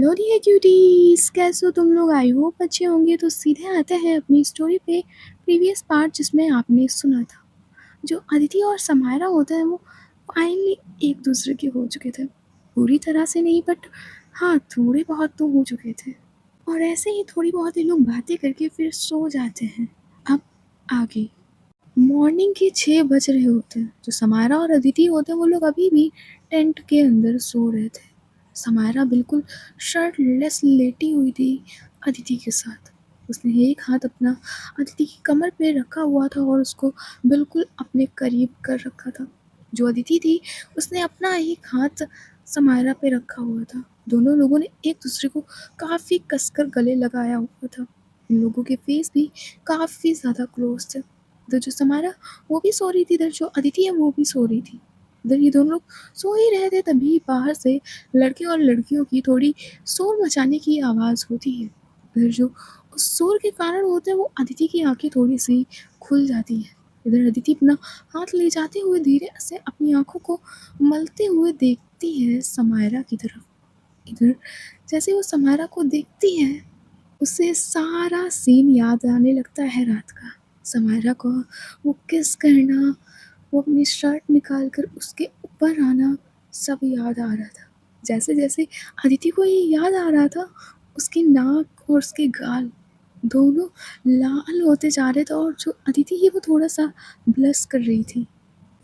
Hello dear cuties, कैसे हो तुम लोग? आई होप अच्छे होंगे। तो सीधे आते हैं अपनी स्टोरी पे, प्रीवियस पार्ट जिसमें आपने सुना था। जो अदिति और समायरा होता है वो फाइनली एक दूसरे के हो चुके थे। पूरी तरह से नहीं, बट हाँ, थोड़े बहुत तो हो चुके थे। और ऐसे ही थोड़ी बहुत ये लोग बातें करके फिर सो जाते हैं। अब आगे मॉर्निंग के 6 बज रहे होते हैं। जो समायरा और अदिति होते हैं वो लोग अभी भी टेंट के अंदर सो रहे थे। समायरा बिल्कुल शर्टलेस लेटी हुई थी अदिति के साथ। उसने एक हाथ अपना अदिति की कमर पे रखा हुआ था और उसको बिल्कुल अपने करीब कर रखा था। जो अदिति थी उसने अपना एक हाथ समायरा पे रखा हुआ था। दोनों लोगों ने एक दूसरे को काफ़ी कसकर गले लगाया हुआ था। इन लोगों के फेस भी काफ़ी ज़्यादा क्लोज थे। इधर जो समायरा वो भी सो रही थी, इधर जो अदिति है वो भी सो रही थी। इधर ये दोनों लोग सो ही रहे थे, तभी बाहर से लड़के और लड़कियों की थोड़ी शोर मचाने की आवाज़ होती है। इधर जो उस शोर के कारण होते हैं वो अदिति की आंखें थोड़ी सी खुल जाती हैं। इधर अदिति अपना हाथ ले जाते हुए धीरे से अपनी आंखों को मलते हुए देखती है समायरा की तरफ। इधर जैसे वो समायरा को देखती है उसे सारा सीन याद आने लगता है रात का। समायरा को वो किस करना, वो अपनी शर्ट निकाल कर उसके ऊपर आना, सब याद आ रहा था। जैसे जैसे अदिति को ये याद आ रहा था उसकी नाक और उसके गाल दोनों लाल होते जा रहे थे। और जो अदिति है वो थोड़ा सा ब्लश कर रही थी।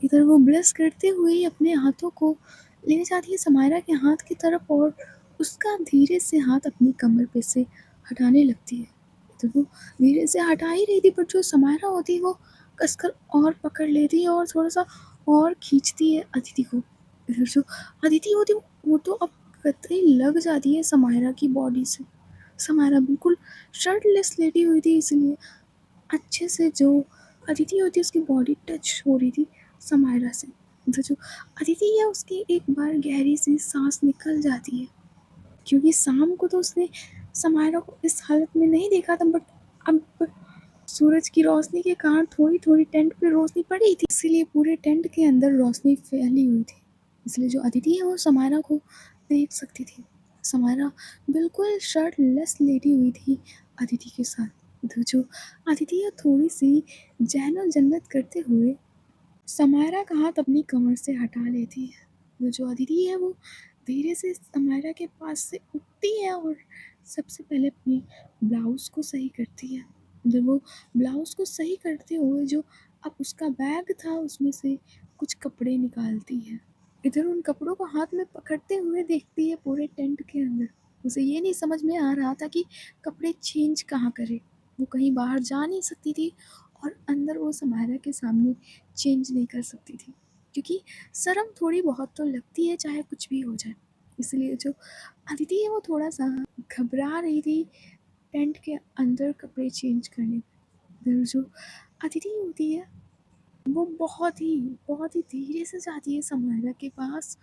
इधर वो ब्लश करते हुए ही अपने हाथों को ले जाती है समायरा के हाथ की तरफ और उसका धीरे से हाथ अपनी कमर पे से हटाने लगती है। तो वो धीरे से हटा ही रही थी, पर जो समायरा होती है वो कसकर और पकड़ लेती है और थोड़ा सा और खींचती है अदिति को। इधर जो अदिति होती है वो तो अब कतई लग जाती है समायरा की बॉडी से। समायरा बिल्कुल शर्टलेस लेटी हुई थी, इसलिए अच्छे से जो अदिति होती है उसकी बॉडी टच हो रही थी समायरा से। तो जो अदिति है उसकी एक बार गहरी सी सांस निकल जाती है, क्योंकि शाम को तो उसने समायरा को इस हालत में नहीं देखा था, बट अब सूरज की रोशनी के कारण थोड़ी थोड़ी टेंट पे रोशनी पड़ी थी, इसीलिए पूरे टेंट के अंदर रोशनी फैली हुई थी। इसलिए जो अदिति है वो समायरा को देख सकती थी। समायरा बिल्कुल शर्टलेस लेटी हुई थी अदिति के साथ। इधर जो अदिति है थोड़ी सी जहनो जन्नत करते हुए समायरा का हाथ अपनी कमर से हटा लेती है। वो जो अदिति है वो धीरे से समायरा के पास से उठती है और सबसे पहले अपनी ब्लाउज़ को सही करती है। जब वो ब्लाउज़ को सही करते हुए जो अब उसका बैग था उसमें से कुछ कपड़े निकालती है। इधर उन कपड़ों को हाथ में पकड़ते हुए देखती है पूरे टेंट के अंदर। उसे ये नहीं समझ में आ रहा था कि कपड़े चेंज कहाँ करे। वो कहीं बाहर जा नहीं सकती थी और अंदर वो समायरा के सामने चेंज नहीं कर सकती थी, क्योंकि शर्म थोड़ी बहुत तो लगती है चाहे कुछ भी हो जाए। इसलिए जो अदिति है वो थोड़ा सा घबरा रही थी टेंट के अंदर कपड़े चेंज करने में। इधर जो अदिति होती है वो बहुत ही धीरे से जाती है समायरा के पास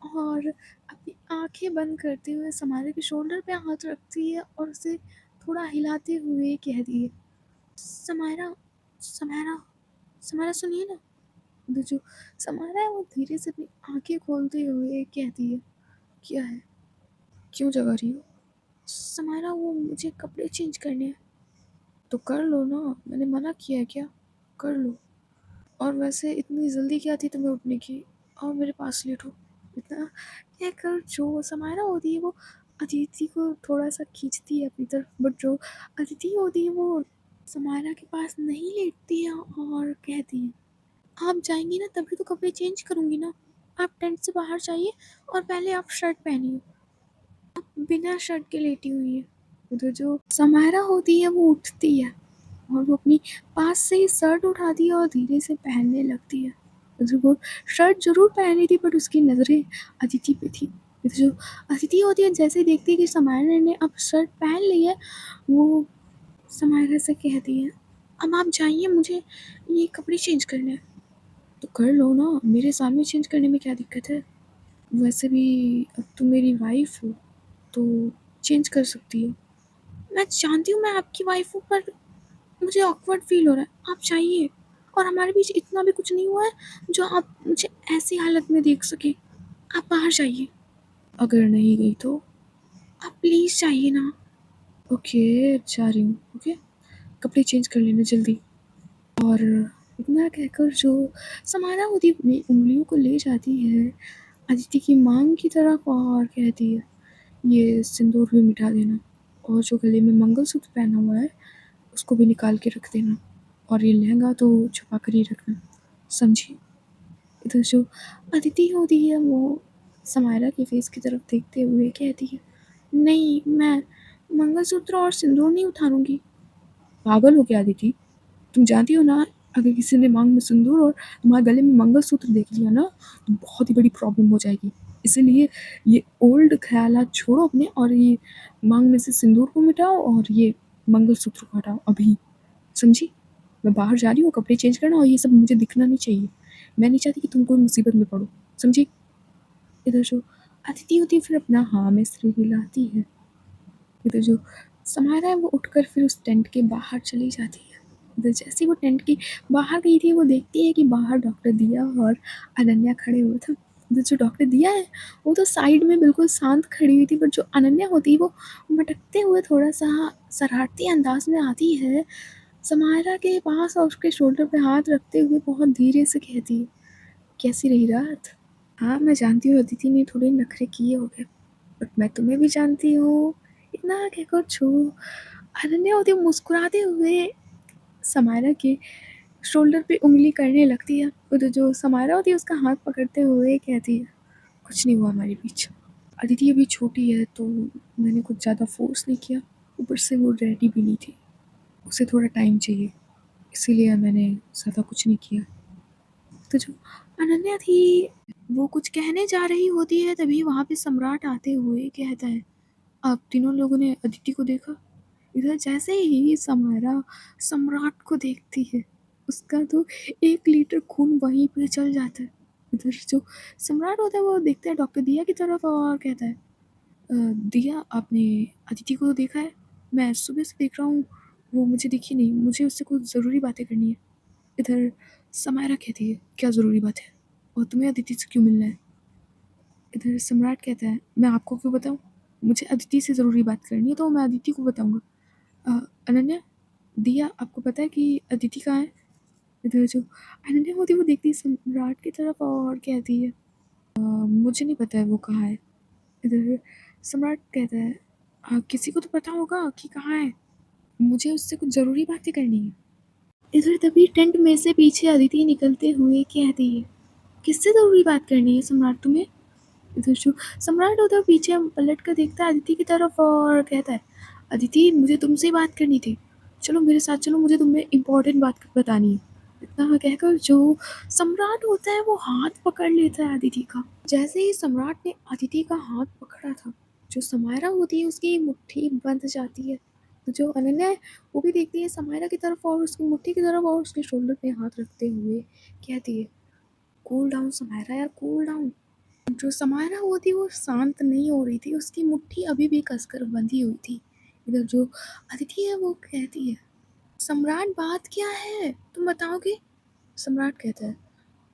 और अपनी आंखें बंद करते हुए समायरा के शोल्डर पे हाथ रखती है और उसे थोड़ा हिलाते हुए कहती है, समायरा, समायरा, समायरा सुनिए ना। तो जो समायरा है वो धीरे से अपनी आंखें खोलते हुए कहती है, क्या है, क्यों जगा रही हो? समायरा, वो मुझे कपड़े चेंज करने हैं। तो कर लो ना, मैंने मना किया है क्या? कर लो। और वैसे इतनी जल्दी क्या थी तुम्हें उठने की? आओ मेरे पास लेटो। इतना कहकर जो समायरा होती है वो अदिति को थोड़ा सा खींचती है अपनी तरफ, बट जो अदिति होती है वो समायरा के पास नहीं लेटती है और कहती है, आप जाएंगी ना तभी तो कपड़े चेंज करूंगी ना। आप टेंट से बाहर जाइए और पहले आप शर्ट पहनिए। बिना शर्ट के लेटी हुई है। तो जो समायरा होती है वो उठती है और वो अपनी पास से ही शर्ट उठाती है और धीरे से पहनने लगती है। तो वो शर्ट जरूर पहनी थी, बट उसकी नज़रें अदिति पे थी। तो जो अदिति होती है जैसे ही देखती है कि समायरा ने अब शर्ट पहन ली है, वो समायरा से कहती है, अब आप जाइए, मुझे ये कपड़े चेंज करने हैं। तो कर लो ना, मेरे सामने चेंज करने में क्या दिक्कत है? वैसे भी अब तुम मेरी वाइफ हो तो चेंज कर सकती हो। मैं जानती हूँ मैं आपकी वाइफ हूँ, पर मुझे ऑकवर्ड फील हो रहा है। आप जाइए, और हमारे बीच इतना भी कुछ नहीं हुआ है जो आप मुझे ऐसी हालत में देख सके। आप बाहर जाइए। अगर नहीं गई तो आप प्लीज़ जाइए ना। ओके, जा रही हूँ। ओके, कपड़े चेंज कर लेना जल्दी। और इतना कहकर जो समारा होती अपनी उंगलियों को ले जाती है अदिति की मांग की तरफ और कहती है, ये सिंदूर भी मिटा देना और जो गले में मंगलसूत्र पहना हुआ है उसको भी निकाल के रख देना और ये लहंगा तो छुपा कर ही रखना, समझी? इधर जो अदिति होती है वो समायरा के फेस की तरफ देखते हुए कहती है, नहीं, मैं मंगलसूत्र और सिंदूर नहीं उतारूंगी। पागल हो क्या अदिति? तुम जानती हो ना, अगर किसी ने मांग में सिंदूर और तुम्हारे गले में मंगलसूत्र देख लिया ना तो बहुत ही बड़ी प्रॉब्लम हो जाएगी। इसीलिए ये ओल्ड ख्यालात छोड़ो अपने और ये मांग में से सिंदूर को मिटाओ और ये मंगलसूत्र को हटाओ अभी, समझी? मैं बाहर जा रही हूँ, कपड़े चेंज करना और ये सब मुझे दिखना नहीं चाहिए। मैं नहीं चाहती कि तुम कोई मुसीबत में पड़ो, समझी? इधर जो अतिथि होती है फिर अपना हाँ में सिर हिलाती है। इधर जो समारा है वो उठकर फिर उस टेंट के बाहर चली जाती है। इधर जैसे ही वो टेंट के बाहर गई थी वो देखती है कि बाहर डॉक्टर दिया और अनन्या खड़े हुए थे। इधर जो डॉक्टर दिया है वो तो साइड में बिल्कुल शांत खड़ी हुई थी, पर जो अनन्या होती है वो भटकते हुए थोड़ा सा शरारती अंदाज में आती है समारा के पास और उसके शोल्डर पे हाथ रखते हुए बहुत धीरे से कहती है, कैसी रही रात? हाँ, मैं जानती हूँ अदिति ने थोड़े नखरे किए होंगे, बट मैं तुम्हें भी जानती हूँ। इतना कहकर छू अनन्या होती मुस्कुराते हुए समायरा के शोल्डर पे उंगली करने लगती है। तो जो समायरा होती है उसका हाथ पकड़ते हुए कहती है, कुछ नहीं हुआ हमारे बीच। अदिति अभी छोटी है तो मैंने कुछ ज़्यादा फोर्स नहीं किया, ऊपर से वो रेडी भी नहीं थी, उसे थोड़ा टाइम चाहिए, इसीलिए मैंने ज़्यादा कुछ नहीं किया। तो जो अनन्या थी वो कुछ कहने जा रही होती है, तभी वहाँ पे सम्राट आते हुए कहता है, आप तीनों लोगों ने अदिति को देखा? इधर जैसे ही समारा सम्राट को देखती है उसका तो 1 लीटर खून वहीं पे चल जाता है। इधर जो सम्राट होता है वो देखता है डॉक्टर दिया की तरफ और कहता है, दिया आपने अदिति को देखा है? मैं सुबह से देख रहा हूँ, वो मुझे दिखी नहीं, मुझे उससे कुछ ज़रूरी बातें करनी है। इधर समायरा कहती है, क्या ज़रूरी बात है और तुम्हें अदिति से क्यों मिलना है? इधर सम्राट कहता है, मैं आपको क्यों बताऊँ? मुझे अदिति से ज़रूरी बात करनी है तो मैं अदिति को बताऊँगा। अनन्या, दिया आपको पता है कि अदिति कहाँ है? इधर जो अनन्या होती है वो देखती है सम्राट की तरफ और कहती है, मुझे नहीं पता है वो कहाँ है। इधर सम्राट कहता है, किसी को तो पता होगा कि कहाँ है, मुझे उससे कुछ ज़रूरी बातें करनी है। इधर तभी टेंट में से पीछे अदिति निकलते हुए कहती है, किससे ज़रूरी बात करनी है सम्राट तुम्हें? इधर जो सम्राट होता है पीछे पलट कर देखता है अदिति की तरफ और कहता है, अदिति मुझे तुमसे ही बात करनी थी, चलो मेरे साथ चलो, मुझे तुम्हें इम्पोर्टेंट बात बतानी है। इतना कहकर जो सम्राट होता है वो हाथ पकड़ लेता है अदिति का। जैसे ही सम्राट ने अदिति का हाथ पकड़ा था जो समायरा होती है उसकी मुट्ठी बंध जाती है। तो जो अनन्या है वो भी देखती है समायरा की तरफ और उसकी मुट्ठी की तरफ और उसके शोल्डर पे हाथ रखते हुए कहती है, कूल डाउन समायरा यार, कूल डाउन। जो समायरा होती वो शांत नहीं हो रही थी, उसकी मुट्ठी अभी भी कसकर बंधी हुई थी। इधर जो अदिति है वो कहती है, सम्राट बात क्या है तुम बताओगे? सम्राट कहता है,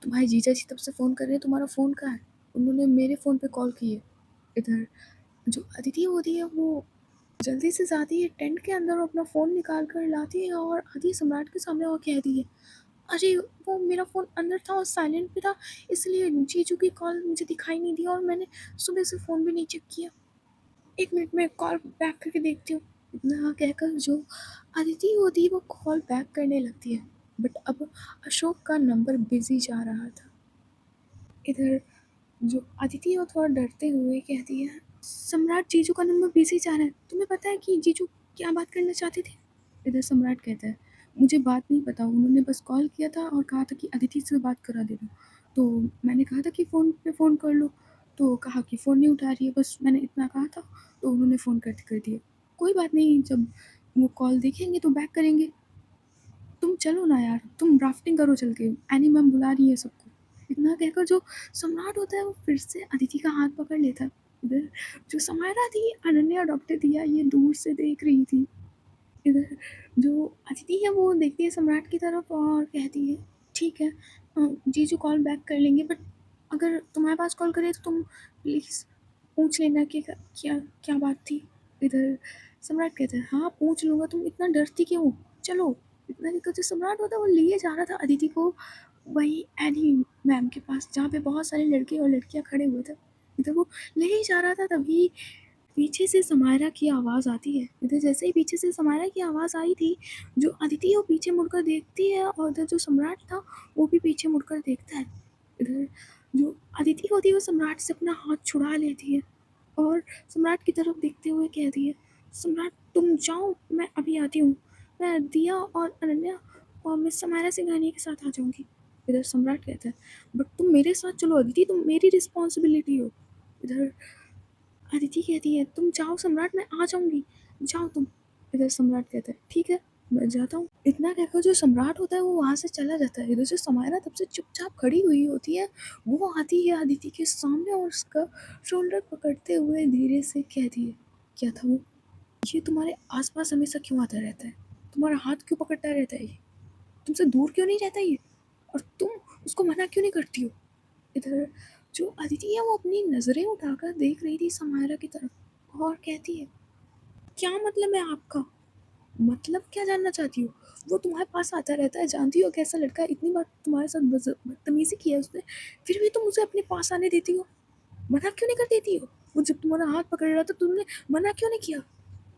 तुम्हारे जीजा जी तब से फ़ोन कर रहे हैं, तुम्हारा फ़ोन कहाँ है? उन्होंने मेरे फ़ोन पे कॉल की है। इधर जो अदिति होती है वो जल्दी से जाती है टेंट के अंदर और अपना फ़ोन निकाल कर लाती है और आधी सम्राट के सामने और कहती है, अरे वो मेरा फ़ोन अंदर था और साइलेंट पे था, इसलिए जीजू की कॉल मुझे दिखाई नहीं दी और मैंने सुबह से फ़ोन भी नहीं चेक किया। 1 मिनट में कॉल बैक करके देखती हूँ। इतना कहकर जो अदिति होती है वो कॉल बैक करने लगती है, बट अब अशोक का नंबर बिजी जा रहा था। इधर जो अदिति है वो थोड़ा डरते हुए कहती है, सम्राट जीजू का नंबर बिजी जा रहा है, तुम्हें पता है कि जीजू क्या बात करना चाहते थे? इधर सम्राट कहता है, मुझे बात नहीं पता, उन्होंने बस कॉल किया था और कहा था कि अदिति से बात करा देना, तो मैंने कहा था कि फ़ोन पे फ़ोन कर लो, तो कहा कि फ़ोन नहीं उठा रही है, बस मैंने इतना कहा था, तो उन्होंने फ़ोन कर दिया। कोई बात नहीं, जब वो कॉल देखेंगे तो बैक करेंगे। तुम चलो ना यार, तुम राफ्टिंग करो चल के, एनी मैम बुला रही है सबको। इतना कहकर जो सम्राट होता है वो फिर से अदिति का हाथ पकड़ लेता है। इधर जो समायरा थी, अनन्या और डॉक्टर दिया ये दूर से देख रही थी। इधर जो अदिति है वो देखती है सम्राट की तरफ और कहती है, ठीक है, जीजू कॉल बैक कर लेंगे, बट अगर तुम्हारे पास कॉल करे तो तुम प्लीज़ पूछ लेना कि क्या क्या बात थी? इधर सम्राट कहता है, हाँ, पूछ लूँगा, तुम इतना डरती क्यों हो? चलो। इतना कहकर जो सम्राट होता है वो लिए जा रहा था अदिति को वही एनी मैम के पास, जहाँ पे बहुत सारे लड़के और लड़कियाँ खड़े हुए थे। इधर वो ले ही जा रहा था, तभी पीछे से समायरा की आवाज़ आती है। इधर जैसे ही पीछे से समायरा की आवाज़ आई थी, जो अदिति वो पीछे मुड़कर देखती है और इधर जो सम्राट था वो भी पीछे मुड़कर देखता है। इधर जो अदिति होती है वो सम्राट से अपना हाथ छुड़ा लेती है और सम्राट की तरफ देखते हुए कहती है, सम्राट तुम जाओ, मैं अभी आती हूँ। मैं दिया और अनन्या और मिस समायरा सिंघानिया के साथ आ जाऊँगी। इधर सम्राट कहता है, बट तुम मेरे साथ चलो अदिति, तुम मेरी रिस्पॉन्सिबिलिटी हो। इधर अदिति कहती है, तुम जाओ सम्राट, मैं आ जाऊंगी, जाओ तुम। इधर सम्राट कहता है, ठीक है, मैं जाता हूँ। इतना कहकर जो सम्राट होता है वो वहाँ से चला जाता है। इधर जो समायरा तब से चुपचाप खड़ी हुई होती है, वो आती है अदिति के सामने और उसका शोल्डर पकड़ते हुए धीरे से कहती है, क्या था वो? ये तुम्हारे आसपास हमेशा क्यों आता रहता है? तुम्हारा हाथ क्यों पकड़ता रहता है ये? तुमसे दूर क्यों नहीं रहता ये? और तुम उसको मना क्यों नहीं करती हो? इधर जो अदिति है वो अपनी नजरें उठाकर देख रही थी समायरा की तरफ और कहती है, क्या मतलब है आपका? मतलब क्या जानना चाहती हो? वो तुम्हारे पास आता रहता है, जानती हो कैसा लड़का है, इतनी बार तुम्हारे साथ बदतमीजी की है उसने, फिर भी तुम उसे अपने पास आने देती हो, मना क्यों नहीं कर देती हो? वो जब तुम्हारा हाथ पकड़ रहा था तुमने मना क्यों नहीं किया?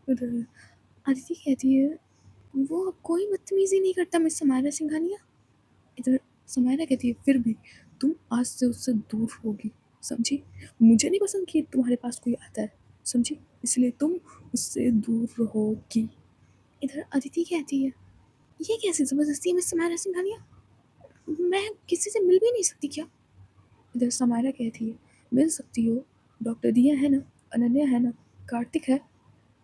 इधर अदिति कहती है, वो अब कोई बदतमीजी नहीं करता मिस समायरा सिंघानिया। इधर समायरा कहती है, फिर भी तुम आज से उससे दूर होगी, समझी? मुझे नहीं पसंद कि तुम्हारे पास कोई आता है, समझी? इसलिए तुम उससे दूर रहोगी। इधर अदिति कहती है, ये कैसी जबरदस्ती है मिस समायरा सिंघानिया? मैं किसी से मिल भी नहीं सकती क्या? इधर समायरा कहती है, मिल सकती हो, डॉक्टर दिया है ना, अनन्या है ना, कार्तिक है,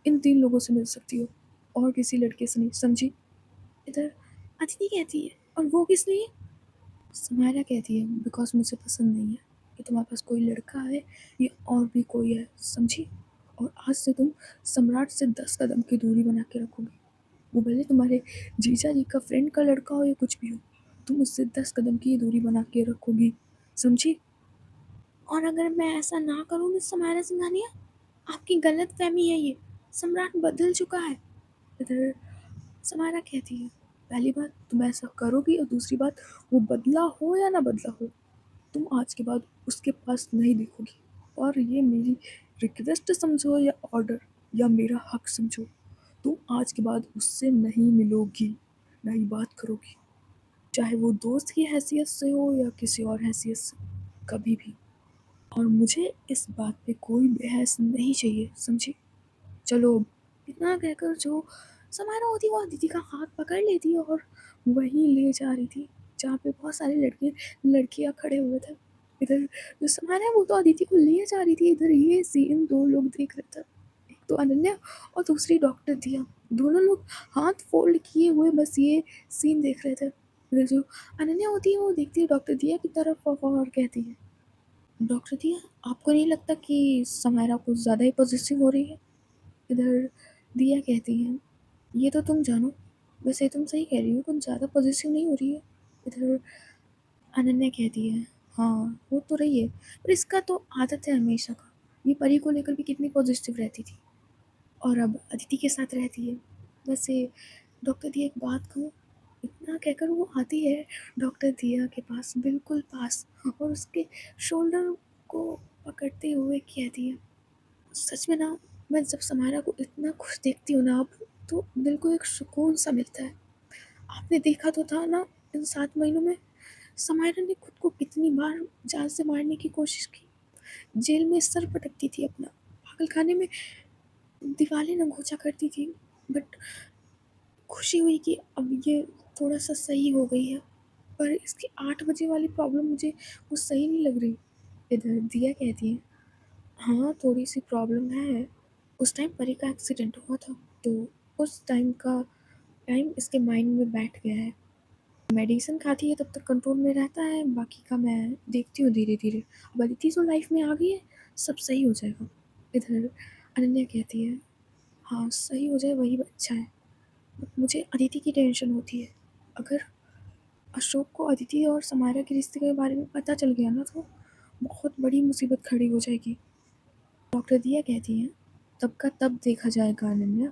इन 3 लोगों से मिल सकती हो, और किसी लड़के से नहीं, समझी? इधर अदिति कहती है, और वो किस लिए? समायरा कहती है, बिकॉज मुझे पसंद नहीं है कि तुम्हारे पास कोई लड़का है या और भी कोई है, समझी? और आज से तुम सम्राट से 10 कदम की दूरी बना के रखोगी। वो भले तुम्हारे जीजा जी का फ्रेंड का लड़का हो या कुछ भी हो, तुम उससे 10 कदम की दूरी बना के रखोगी, समझी? और अगर मैं ऐसा ना करूँ मिस समायरा सिंघानिया, आपकी गलत फहमी है ये, सम्राट बदल चुका है। इधर समायरा कहती है, पहली बात तुम ऐसा करोगी और दूसरी बात, वो बदला हो या ना बदला हो, तुम आज के बाद उसके पास नहीं देखोगी। और ये मेरी रिक्वेस्ट समझो या ऑर्डर या मेरा हक समझो, तुम आज के बाद उससे नहीं मिलोगी, ना ही बात करोगी, चाहे वो दोस्त की हैसियत से हो या किसी और हैसियत से, कभी भी। और मुझे इस बात पे कोई बहस नहीं चाहिए, समझी? चलो। इतना कहकर जो समायरा होती वो दीदी का हाथ पकड़ लेती और वहीं ले जा रही थी जहाँ पे बहुत सारे लड़के लड़कियां खड़े हुए थे। इधर जो समायरा है वो तो अदिति को ले जा रही थी, इधर ये सीन 2 लोग देख रहे थे, एक तो अनन्या और दूसरी डॉक्टर दिया। दोनों लोग हाथ फोल्ड किए हुए बस ये सीन देख रहे थे। इधर जो अनन्या होती है वो देखती है डॉक्टर दिया की तरफ और कहती है, डॉक्टर दिया, आपको नहीं लगता कि समायरा कुछ ज़्यादा ही पॉजिटिव हो रही है? इधर दिया कहती है, ये तो तुम जानो, वैसे तुम सही कह रही हो, कुछ ज़्यादा पॉजिटिव नहीं हो रही है। इधर अनन्या कहती है, हाँ हो तो रही है, पर इसका तो आदत है हमेशा का, ये परी को लेकर भी कितनी पॉजिटिव रहती थी और अब अदिति के साथ रहती है। वैसे डॉक्टर दिया एक बात कहूँ? इतना कहकर वो आती है डॉक्टर दिया के पास, बिल्कुल पास, और उसके शोल्डर को पकड़ते हुए कहती है, सच में ना, मैं जब समायरा को इतना खुश देखती हूँ ना अब, तो दिल को एक सुकून सा मिलता है। आपने देखा तो था ना, इन 7 महीनों में समायरा ने खुद को कितनी बार जान से मारने की कोशिश की, जेल में सर पटकती थी अपना, पागलखाने में दीवारें नगोचा करती थी, बट खुशी हुई कि अब ये थोड़ा सा सही हो गई है। पर इसकी 8 बजे वाली प्रॉब्लम मुझे वो सही नहीं लग रही। इधर दिया कहती है, हाँ थोड़ी सी प्रॉब्लम है, उस टाइम परी का एक्सीडेंट हुआ था, तो उस टाइम इसके माइंड में बैठ गया है। मेडिसिन खाती है तब तक कंट्रोल में रहता है, बाकी का मैं देखती हूँ धीरे धीरे। अब अदिति जो लाइफ में आ गई है, सब सही हो जाएगा। इधर अनन्या कहती है, हाँ सही हो जाए वही अच्छा है, बट मुझे अदिति की टेंशन होती है। अगर अशोक को अदिति और समायरा के रिश्ते के बारे में पता चल गया ना, तो बहुत बड़ी मुसीबत खड़ी हो जाएगी। डॉक्टर दिया कहती हैं, तब का तब देखा जाएगा अनन्या,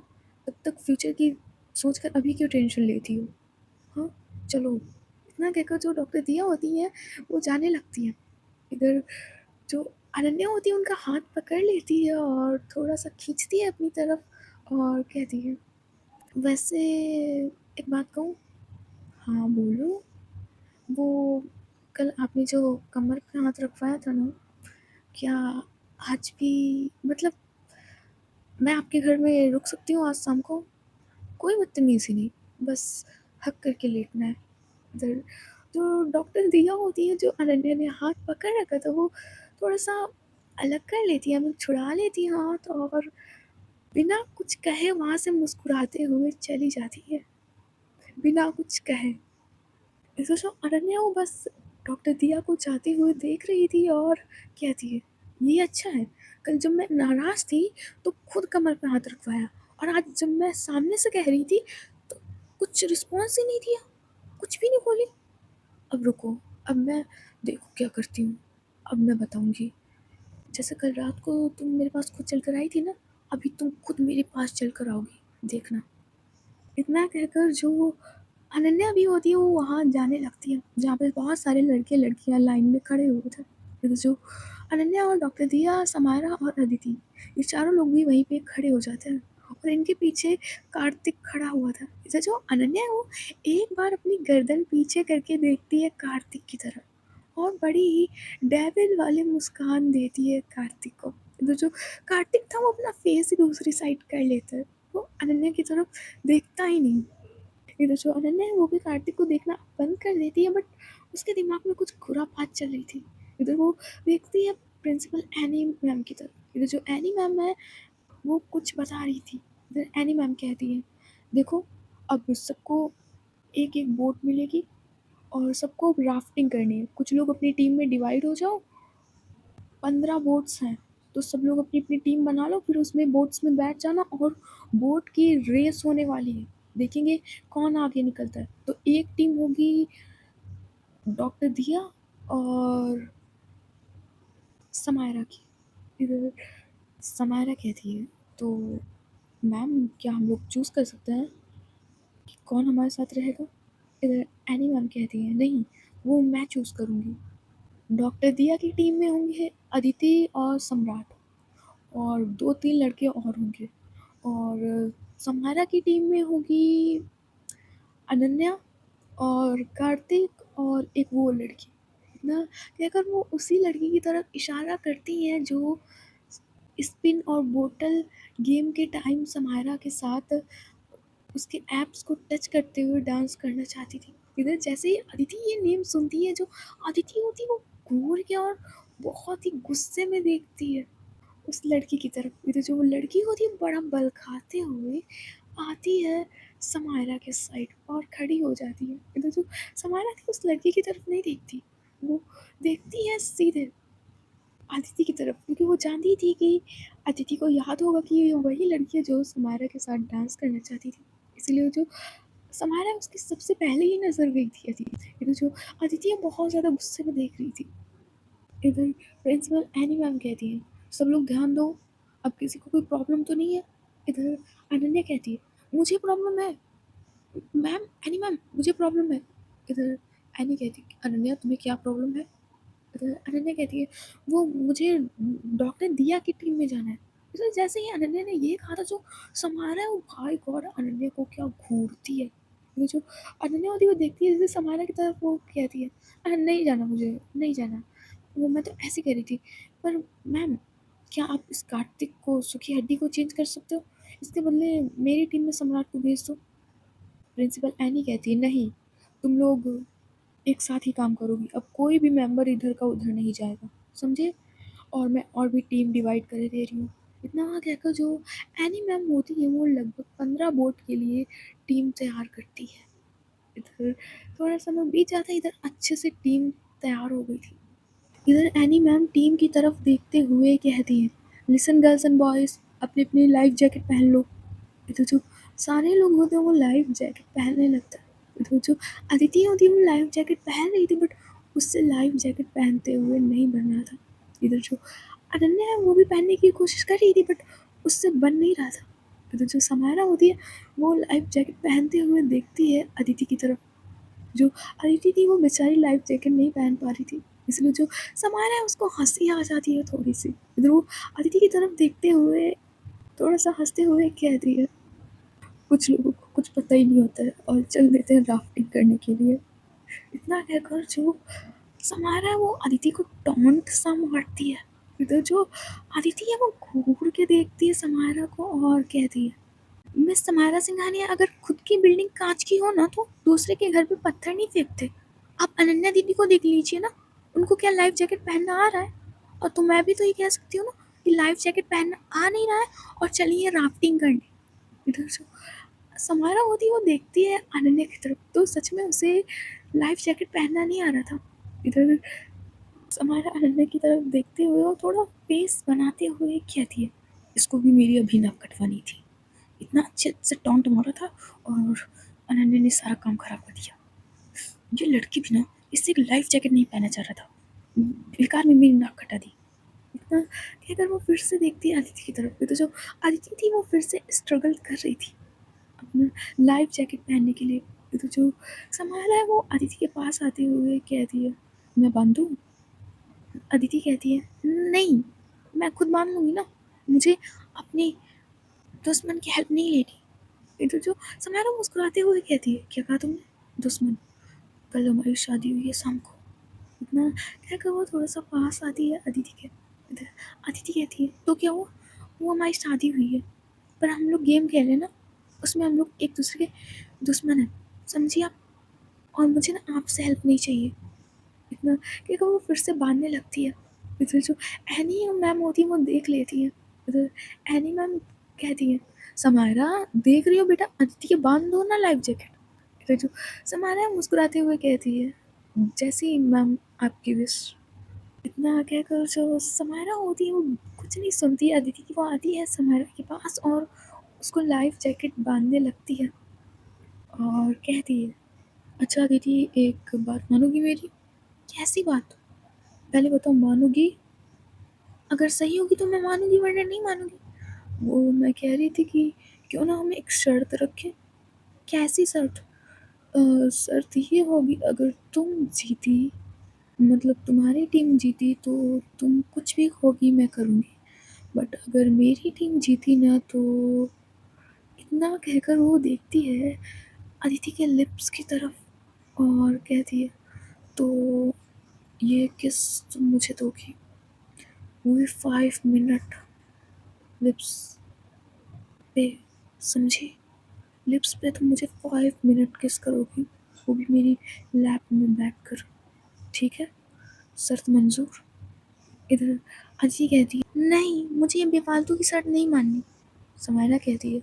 तब तक फ्यूचर की सोचकर अभी क्यों टेंशन लेती हो? हाँ, चलो। इतना कहकर जो डॉक्टर दिया होती हैं वो जाने लगती हैं। इधर जो अनन्या होती है उनका हाथ पकड़ लेती है और थोड़ा-सा खींचती है अपनी तरफ और कहती है, "वैसे एक बात कहूँ?" "हाँ, बोलो।" "वो कल आपने जो कमर पे हाथ रखवाया था ना, क्या आज भी मतलब मैं आपके घर में रुक सकती हूँ आज शाम को? कोई बदतमीज़ी नहीं, बस हग करके लेटना है।" इधर जो डॉक्टर दिया होती है, जो अनन्या ने हाथ पकड़ रखा था, वो थोड़ा-सा अलग कर लेती है, मतलब छुड़ा लेती है हाथ और बिना कुछ कहे वहाँ से मुस्कुराते हुए चली जाती है, बिना कुछ कहे। इस जो अनन्या वो बस डॉक्टर दिया को जाते हुए देख रही थी और कहती है, "ये अच्छा है, कल जब मैं नाराज़ थी तो खुद कमर पे हाथ रखवाया और आज जब मैं सामने से कह रही थी तो कुछ रिस्पॉन्स ही नहीं दिया, कुछ भी नहीं बोली। अब रुको, अब मैं देखो क्या करती हूँ, अब मैं बताऊँगी। जैसे कल रात को तुम मेरे पास खुद चल कर आई थी ना, अभी तुम खुद मेरे पास चल कर आओगी, देखना।" इतना कहकर जो अनन्या भी होती है वो वहाँ जाने लगती है, जहाँ पे बहुत सारे लड़के-लड़कियाँ लाइन में खड़े हुए थे। फिर जो अनन्या और डॉक्टर दिया, समायरा और अदिति, ये चारों लोग भी वहीं पे खड़े हो जाते हैं और इनके पीछे कार्तिक खड़ा हुआ था। इधर जो अनन्या है वो एक बार अपनी गर्दन पीछे करके देखती है कार्तिक की तरफ और बड़ी ही डेविल वाली मुस्कान देती है कार्तिक को। इधर जो कार्तिक था वो अपना फेस ही दूसरी साइड कर लेता है, वो अनन्या की तरफ देखता ही नहीं। इधर जो अनन्या है वो भी कार्तिक को देखना बंद कर देती है, बट उसके दिमाग में कुछ खुरापात चल रही थी। इधर वो देखती है प्रिंसिपल एनी मैम की तरफ। इधर जो एनी मैम है वो कुछ बता रही थी। इधर एनी मैम कहती है, देखो अब सबको एक एक बोट मिलेगी और सबको राफ्टिंग करनी है। कुछ लोग अपनी टीम में डिवाइड हो जाओ, 15 बोट्स हैं, तो सब लोग अपनी अपनी टीम बना लो, फिर उसमें बोट्स में बैठ जाना और बोट की रेस होने वाली है, देखेंगे कौन आगे निकलता है। तो एक टीम होगी डॉक्टर दिया और समायरा की। इधर समायरा कहती है, तो मैम क्या हम लोग चूज़ कर सकते हैं कि कौन हमारे साथ रहेगा? इधर एनी मैम कहती है, नहीं, वो मैं चूज़ करूँगी। डॉक्टर दिया की टीम में होंगे अदिति और सम्राट और 2-3 लड़के और होंगे और समायरा की टीम में होगी अनन्या और कार्तिक और एक वो लड़की। ना कहकर वो उसी लड़की की तरफ इशारा करती हैं जो स्पिन और बोतल गेम के टाइम समायरा के साथ उसके एब्स को टच करते हुए डांस करना चाहती थी। इधर जैसे ही अदिति ये नेम सुनती है, जो अदिति होती है वो घूर के और बहुत ही गुस्से में देखती है उस लड़की की तरफ। इधर जो वो लड़की होती है बड़ा बल खाते हुए आती है समायरा के साइड और खड़ी हो जाती है। इधर जो समायरा थी उस लड़की की तरफ नहीं देखती, वो देखती है सीधे अदिति की तरफ, क्योंकि वो जानती थी कि अदिति को याद होगा कि ये वही लड़की है जो समायरा के साथ डांस करना चाहती थी। इसलिए जो समायरा उसकी सबसे पहले ही नज़र गई थी अदिति। इधर जो अदिति है बहुत ज़्यादा गुस्से में देख रही थी। इधर प्रिंसिपल एनी मैम कहती है, सब लोग ध्यान दो, अब किसी को कोई प्रॉब्लम तो नहीं है? इधर अनन्या कहती है, मुझे प्रॉब्लम है मैम, एनी मैम मुझे प्रॉब्लम है। इधर एनी कहती है, अनन्या तुम्हें क्या प्रॉब्लम है? इधर अनन्या कहती है, वो मुझे डॉक्टर दिया की टीम में जाना है। इधर जैसे ही अनन्या ने ये कहा था, जो समारा है वो भाई गॉड अनन्या को क्या घूरती है। इधर जो अनन्या होती है वो देखती है जैसे समारा की तरफ, वो कहती है, अरे नहीं जाना, मुझे नहीं जाना, वो मैं तो ऐसे कह रही थी, पर मैम क्या आप इस कार्तिक को, सूखी हड्डी को चेंज कर सकते हो? इसके बदले मेरी टीम में सम्राट को भेज दो। प्रिंसिपल एनी कहती है, नहीं, तुम लोग एक साथ ही काम करोगी, अब कोई भी मेंबर इधर का उधर नहीं जाएगा, समझे? और मैं और भी टीम डिवाइड कर दे रही हूँ। इतना कहकर जो एनी मैम होती है वो लगभग 15 बोट के लिए टीम तैयार करती है। इधर थोड़ा समय बीत जाता है, इधर अच्छे से टीम तैयार हो गई थी। इधर एनी मैम टीम की तरफ देखते हुए कहती हैं, लिसन गर्ल्स एंड बॉयज़, अपनी अपनी लाइफ जैकेट पहन लो। इधर जो सारे लोग होते हैं वो लाइफ जैकेट पहनने लगता है। इधर जो अदिति होती है वो लाइफ जैकेट पहन रही थी, बट उससे लाइफ जैकेट पहनते हुए नहीं बन रहा था। इधर जो अनन्या वो भी पहनने की कोशिश कर रही थी बट उससे बन नहीं रहा था। तो जो समायरा होती है वो लाइफ जैकेट पहनते हुए देखती है अदिति की तरफ। जो अदिति थी वो बेचारी लाइफ जैकेट नहीं पहन पा रही थी, इसलिए जो समायरा है उसको हंसी आ जाती है थोड़ी सी। इधर वो अदिति की तरफ देखते हुए थोड़ा सा हंसते हुए कहती है, कुछ लोगों को कुछ पता ही नहीं होता है और चल देते हैं राफ्टिंग करने के लिए। इतना कहकर जो समायरा है वो अदिति को टॉन्ट सा मारती है। इधर जो अदिति है वो घूर के देखती है समायरा को और कहती है, मिस समायरा सिंघानिया, अगर खुद की बिल्डिंग कांच की हो ना तो दूसरे के घर पे पत्थर नहीं फेंकते। आप अनन्या दीदी को देख लीजिए ना, उनको क्या लाइफ जैकेट पहनना आ रहा है? और तो मैं भी तो ये कह सकती हूँ ना कि लाइफ जैकेट पहनना आ नहीं रहा है और चलिए राफ्टिंग करने। इधर जो समायरा होती है वो देखती है अनन्या की तरफ, तो सच में उसे लाइफ जैकेट पहनना नहीं आ रहा था। इधर समायरा अनन्या की तरफ देखते हुए और थोड़ा फेस बनाते हुए कहती है, इसको भी मेरी अभी नाक कटवानी थी। इतना अच्छे से टॉन्ट मारा था और अनन्या ने सारा काम खराब कर दिया। ये लड़की भी ना इससे एक लाइफ जैकेट नहीं पहनना चाह रहा था, बेकार में मेरी नाक कटा दी। इतना कहकर वो फिर से देखती है अदिति की तरफ। तो जो अदिति थी वो फिर से स्ट्रगल कर रही थी अपना लाइफ जैकेट पहनने के लिए। तो जो समायरा है वो अदिति के पास आते हुए कहती है, मैं बांधूँ? अदिति कहती है, नहीं, मैं खुद बांध लूँगी ना, मुझे अपने दुश्मन की हेल्प नहीं लेनी। इधर जो समायरा मुस्कुराते हुए कहती है, क्या कहा तुमने? दुश्मन? कल हमारी शादी हुई है शाम को। इतना कहकर वो थोड़ा सा पास आती है अदिति के। इधर अदिति कहती है, तो क्या हुआ? वो हमारी शादी हुई है पर हम लोग गेम खेल रहे हैं ना, उसमें हम लोग एक दूसरे के दुश्मन हैं, समझिए आप। और मुझे ना आपसे हेल्प नहीं चाहिए। इतना कहकर वो फिर से बांधने लगती है। इधर जो एनी मैम होती है वो देख लेती है। इधर एनी मैम कहती है, समायरा देख रही हो बेटा, अदिति के बांध दो ना लाइफ जैकेट। इधर जो समायरा मुस्कुराते हुए कहती है, जैसे ही मैम आपकी विश। इतना कहकर जो समायरा होती है वो कुछ नहीं सुनती अदिति की, वो आती है समायरा के पास और उसको लाइफ जैकेट बांधने लगती है और कहती है, अच्छा दीदी एक बात मानोगी मेरी? कैसी बात? पहले बताओ मानोगी? अगर सही होगी तो मैं मानूंगी वरना नहीं मानूंगी। वो मैं कह रही थी कि क्यों ना हम एक शर्त रखें। कैसी शर्त? शर्त ये होगी, अगर तुम जीती, मतलब तुम्हारी टीम जीती तो तुम कुछ भी होगी मैं करूँगी, बट अगर मेरी टीम जीती ना तो। इतना कहकर वो देखती है अदिति के लिप्स की तरफ और कहती है, तो ये किस तुम मुझे दोगी? वो भी 5 मिनट लिप्स पे, समझी? लिप्स पे तुम मुझे 5 मिनट किस करोगी, वो भी मेरी लैप में बैठ कर, ठीक है? शर्त मंजूर? इधर अजी कहती है, नहीं मुझे ये बेफालतू की शर्त नहीं माननी। समायरा कहती है,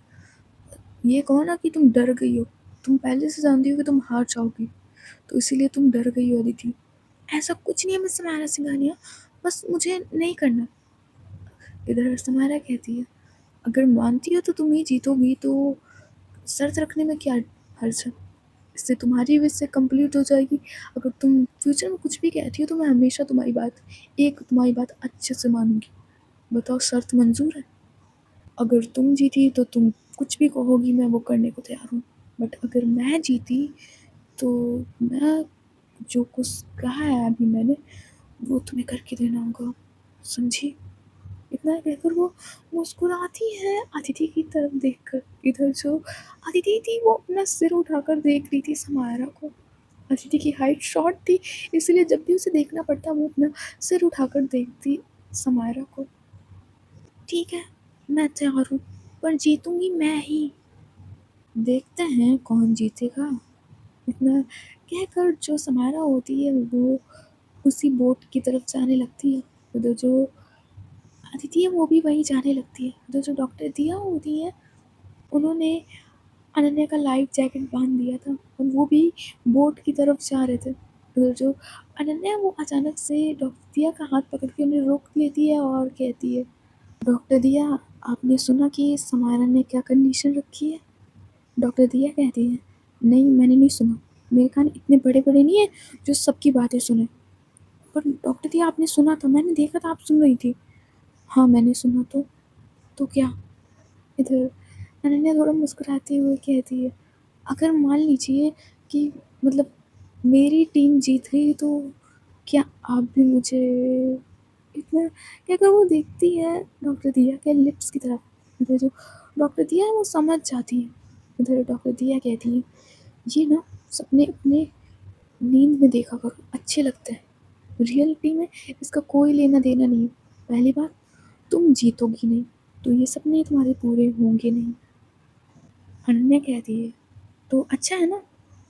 ये कहो ना कि तुम डर गई हो, तुम पहले से जानती हो कि तुम हार जाओगी तो इसीलिए तुम डर गई हो अदिति। ऐसा कुछ नहीं है मिस समायरा सिंघानिया, बस मुझे नहीं करना। इधर समायरा कहती है, अगर मानती हो तो तुम ही जीतोगी तो शर्त रखने में क्या हर्ज है? इससे तुम्हारी विश से कंप्लीट हो जाएगी। अगर तुम फ्यूचर में कुछ भी कहती हो तो मैं हमेशा तुम्हारी बात अच्छे से मानूंगी। बताओ शर्त मंजूर है? अगर तुम जीती तो तुम कुछ भी कहोगी मैं वो करने को तैयार हूँ, बट अगर मैं जीती तो मैं जो कुछ कहा है अभी मैंने वो तुम्हें करके देना होगा, समझी? इतना कहकर वो मुस्कुराती है अदिति की तरफ देखकर। इधर जो अदिति थी वो अपना सिर उठाकर देख रही थी समायरा को। अदिति की हाइट शॉर्ट थी, इसलिए जब भी उसे देखना पड़ता वो अपना सिर उठाकर देखती समायरा को। ठीक है, मैं तैयार हूँ, पर जीतूंगी मैं ही। देखते हैं कौन जीतेगा। इतना कहकर जो समायरा होती है वो उसी बोट की तरफ जाने लगती है। उधर जो अदिति है वो भी वहीं जाने लगती है। उधर जो डॉक्टर दिया होती है उन्होंने अनन्या का लाइफ जैकेट बांध दिया था और वो भी बोट की तरफ जा रहे थे। उधर जो अनन्या है वो अचानक से डॉक्टर दिया का हाथ पकड़ के उन्हें रोक लेती है और कहती है, डॉक्टर दिया, आपने सुना कि समायरा ने क्या कंडीशन रखी है? डॉक्टर दिया कहती है, नहीं मैंने नहीं सुना, मेरे कान इतने बड़े बड़े नहीं है जो सबकी बातें सुने। पर डॉक्टर दिया आपने सुना था, मैंने देखा था आप सुन रही थी। हाँ, मैंने सुना तो क्या? इधर अनन्या थोड़ा मुस्कुराते हुए कहती है, अगर मान लीजिए कि मतलब मेरी टीम जीत गई तो क्या आप भी मुझे इतना कहकर वो देखती है डॉक्टर दिया के लिप्स की तरफ। इधर जो डॉक्टर दिया है वो समझ जाती है। इधर डॉक्टर दिया कहती है, ये ना सपने अपने नींद में देखा करो, अच्छे लगते हैं, रियलिटी में इसका कोई लेना देना नहीं है। पहली बात, तुम जीतोगी नहीं तो ये सपने तुम्हारे पूरे होंगे नहीं। अनन्या कहती है, तो अच्छा है ना,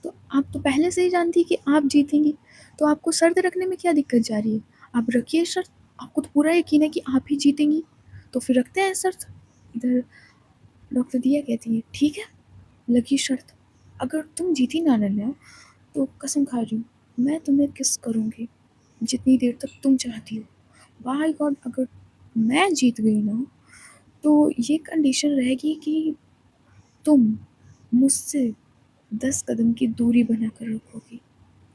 तो आप तो पहले से ही जानती कि आप जीतेंगी, तो आपको शर्त रखने में क्या दिक्कत जा रही है? आप रखिए शर्त, आपको तो पूरा यकीन है कि आप ही जीतेंगी, तो फिर रखते हैं शर्त। इधर डॉक्टर दिया कहती है, ठीक है, लगी शर्त, अगर तुम जीती ना अनन्या तो कसम खा रही हूँ मैं तुम्हें किस करूँगी जितनी देर तक तुम चाहती हो। बाय गॉड, अगर मैं जीत गई ना तो ये कंडीशन रहेगी कि तुम मुझसे 10 कदम की दूरी बनाकर रखोगी,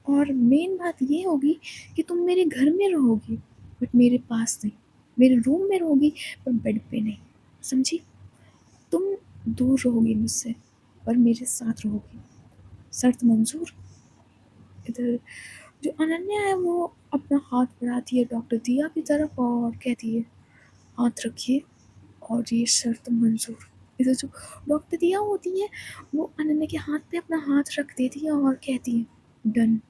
और मेन बात ये होगी कि तुम मेरे घर में रहोगी बट मेरे पास नहीं, मेरे रूम में रहोगी पर बेड पे नहीं, समझी? तुम दूर रहोगी मुझसे पर मेरे साथ रहोगी, शर्त मंजूर? इधर जो अनन्या है वो अपना हाथ बढ़ाती है डॉक्टर दिया की तरफ और कहती है, हाथ रखिए और ये शर्त मंजूर। इधर जो डॉक्टर दिया होती है वो अनन्या के हाथ पे अपना हाथ रख देती है और कहती है, डन।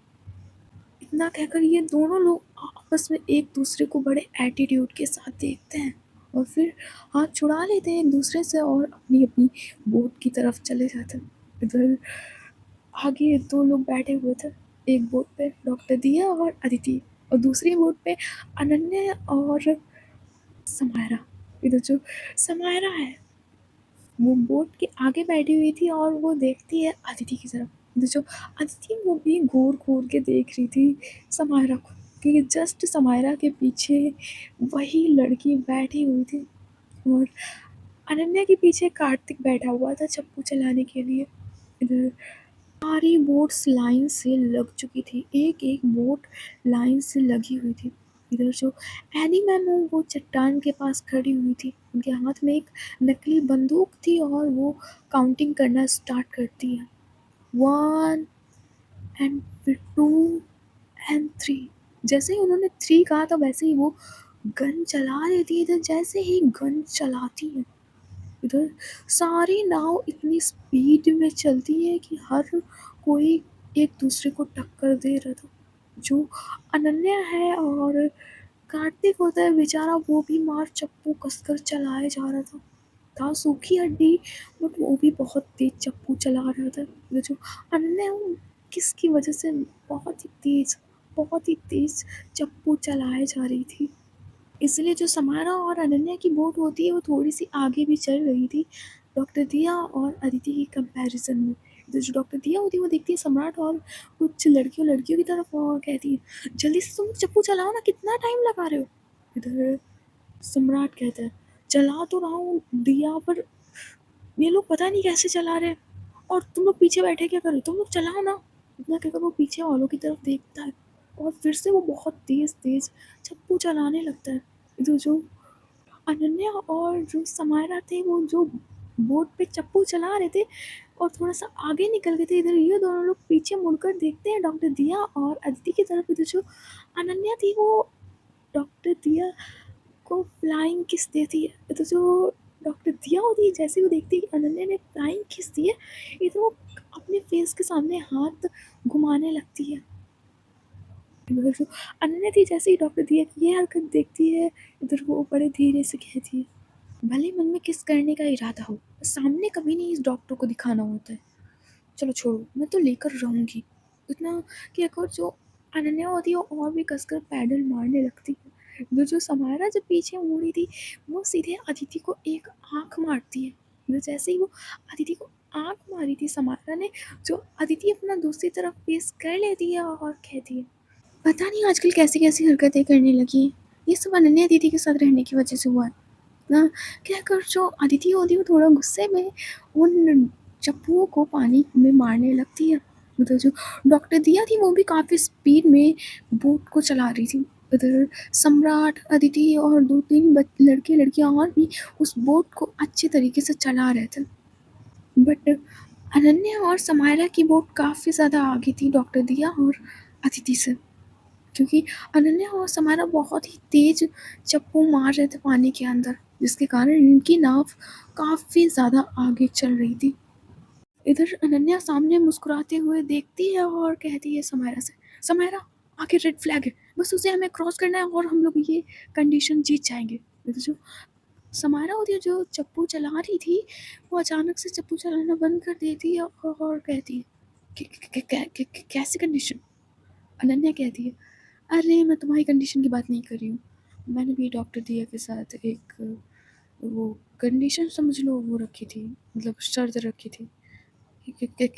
इतना कहकर ये दोनों लोग आपस में एक दूसरे को बड़े एटीट्यूड के साथ देखते हैं और फिर हाथ छुड़ा लेते हैं एक दूसरे से और अपनी अपनी बोट की तरफ चले जाते हैं। इधर आगे दो लोग बैठे हुए थे, एक बोट पे डॉक्टर दिया और अदिति, और दूसरी बोट पे अनन्या और समायरा। इधर जो समायरा है वो बोट के आगे बैठी हुई थी और वो देखती है अदिति की तरफ। इधर जो अदिति वो भी घूर घूर के देख रही थी समायरा को, क्योंकि जस्ट समायरा के पीछे वही लड़की बैठी हुई थी और अनन्या के पीछे कार्तिक बैठा हुआ था चप्पू चलाने के लिए। इधर सारी बोट्स लाइन से लग चुकी थी, एक एक बोट लाइन से लगी हुई थी। इधर जो एनी मैनो वो चट्टान के पास खड़ी हुई थी, उनके हाथ में एक नकली बंदूक थी और वो काउंटिंग करना स्टार्ट करती है, 1 एंड फिर 2 एंड 3। जैसे ही उन्होंने 3 कहा था वैसे ही वो गन चला देती है। इधर जैसे ही गन चलाती है इधर सारी नाव इतनी स्पीड में चलती है कि हर कोई एक दूसरे को टक्कर दे रहा था। जो अनन्या है और कार्तिक होता है बेचारा वो भी मार चप्पू कसकर चलाए जा रहा था सूखी हड्डी बट वो भी बहुत तेज चप्पू चला रहा था। ये जो अनन्या है वो किसकी वजह से बहुत ही तेज चप्पू चलाए जा रही थी। इसलिए जो समारा और अनन्या की बोट होती है वो थोड़ी-सी आगे भी चल रही थी, डॉक्टर दिया और अदिति के कंपैरिज़न में। तो जो डॉक्टर दिया होती है वो देखती है सम्राट और कुछ लड़कियों की तरफ और कहती है, "जल्दी से तुम चप्पू चलाओ ना, कितना टाइम लगा रहे हो?" इधर सम्राट कहता है, "चला तो रहा हूँ दिया, पर ये लोग पता नहीं कैसे चला रहे हैं और तुम लोग पीछे बैठे क्या कर रहे हो? तुम लोग चलाओ ना।" इतना कहकर वो पीछे वालों की तरफ देखता है और फिर से वो बहुत तेज़-तेज़ चप्पू चलाने लगता है। इधर जो अनन्या और जो समायरा थे वो जो बोट पे चप्पू चला रहे थे और थोड़ा-सा आगे निकल गए थे, इधर ये दोनों लोग पीछे मुड़कर देखते हैं डॉक्टर दिया और अदिति की तरफ। इधर जो अनन्या थी वो डॉक्टर दिया को फ्लाइंग किस देती है। इधर जो डॉक्टर दिया होती है जैसे ही वो देखती है कि अनन्या ने फ्लाइंग किस दी है, इधर वो अपने फेस के सामने हाथ घुमाने लगती है। इधर जो अनन्या थी जैसे ही डॉक्टर दिया की ये हरकत देखती है, इधर वो बड़े धीरे से कहती है, भले मन में किस करने का इरादा हो, सामने कभी नहीं इस डॉक्टर को दिखाना होता है। चलो छोड़ो, मैं तो लेकर रहूँगी। इतना कहकर जो अनन्या होती है वो और भी कसकर पैडल मारने लगती है। जो समायरा जब पीछे मुड़ी थी वो सीधे अदिति को एक आँख मारती है। जैसे ही वो अदिति को आँख मारी थी समायरा ने, जो अदिति अपना दूसरी तरफ फेस कर लेती है और कहती है, पता नहीं आजकल कैसी-कैसी हरकतें करने लगी है। ये सब अनन्या दीदी के साथ रहने की वजह से हुआ है। ना कहकर जो अदिति होती है वो थोड़ा गुस्से में उन चप्पूओं को पानी में मारने लगती है। मतलब जो डॉक्टर दिया थी वो भी काफ़ी स्पीड में बोट को चला रही थी। उधर सम्राट, अदिति और 2-3 लड़के-लड़कियाँ और भी उस बोट को अच्छे तरीके से चला रहे थे। बट अनन्या और समायरा की बोट काफ़ी ज़्यादा आगे थी डॉक्टर दिया और अदिति से, क्योंकि अनन्या और समायरा बहुत ही तेज़ चप्पू मार रहे थे पानी के अंदर, जिसके कारण इनकी नाव काफ़ी ज़्यादा आगे चल रही थी। इधर अनन्या सामने मुस्कुराते हुए देखती है और कहती है समायरा से, समायरा आगे रेड फ्लैग है, बस उसे हमें क्रॉस करना है और हम लोग ये कंडीशन जीत जाएंगे। इधर जो समायरा होती है जो चप्पू चला रही थी, वो अचानक से चप्पू चलाना बंद कर देती है और कहती है कैसी कंडीशन। अनन्या कहती है, अरे मैं तुम्हारी कंडीशन की बात नहीं कर रही हूँ, मैंने भी डॉक्टर दिया के साथ एक वो कंडीशन समझ लो वो रखी थी, मतलब शर्त रखी थी।